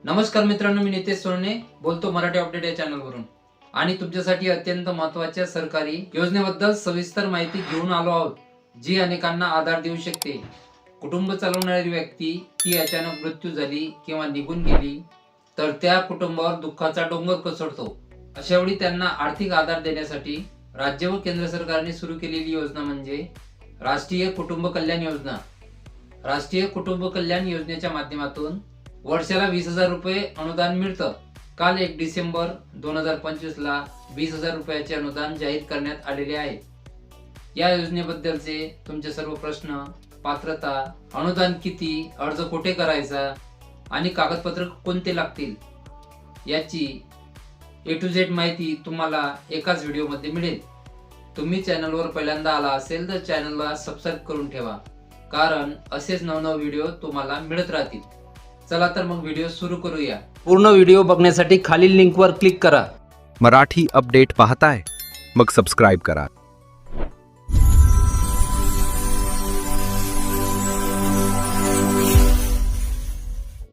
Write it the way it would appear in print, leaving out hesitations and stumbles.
नमस्कार मित्रांनो, मी नितेश सोनने बोलतो मराठी अपडेट या चॅनलवरून आणि तुमच्यासाठी अत्यंत महत्त्वाच्या सरकारी योजनेबद्दल सविस्तर माहिती घेऊन आलो आहोत, जी अनेकांना आधार देऊ शकते। कुटुंब चालवणारी व्यक्ती ही अचानक मृत्यू झाली किंवा निघून गेली तर त्या कुटुंबावर दुःखाचा डोंगर कोसळतो। अशा वेळी त्यांना आर्थिक आधार देण्यासाठी राज्य व केंद्र सरकारने सुरू केलेली योजना म्हणजे राष्ट्रीय कुटुंब कल्याण योजना। राष्ट्रीय कुटुंब कल्याण योजनेच्या माध्यमातून वर्षाला 20,000 रुपये अनुदान मिळतं। काल 1 डिसेंबर 2025 ला 20,000 रुपयाचे अनुदान जाहीर करण्यात आलेले आहे। या योजनेबद्दलचे तुमचे सर्व प्रश्न, पात्रता, अनुदान किती, अर्ज कुठे करायचा आणि कागदपत्र कोणते लागतील याची A to Z माहिती तुम्हाला एकाच व्हिडिओमध्ये मिळेल। तुम्ही चॅनलवर पहिल्यांदा आला असेल तर चॅनलला सबस्क्राइब करून ठेवा, कारण असेच नवनवे व्हिडिओ तुम्हाला मिळत राहतील। चला तर मग व्हिडिओ सुरू करूया। पूर्ण व्हिडिओ बघण्यासाठी खालील लिंकवर क्लिक करा। मराठी अपडेट पाहताय मग सबस्क्राइब करा।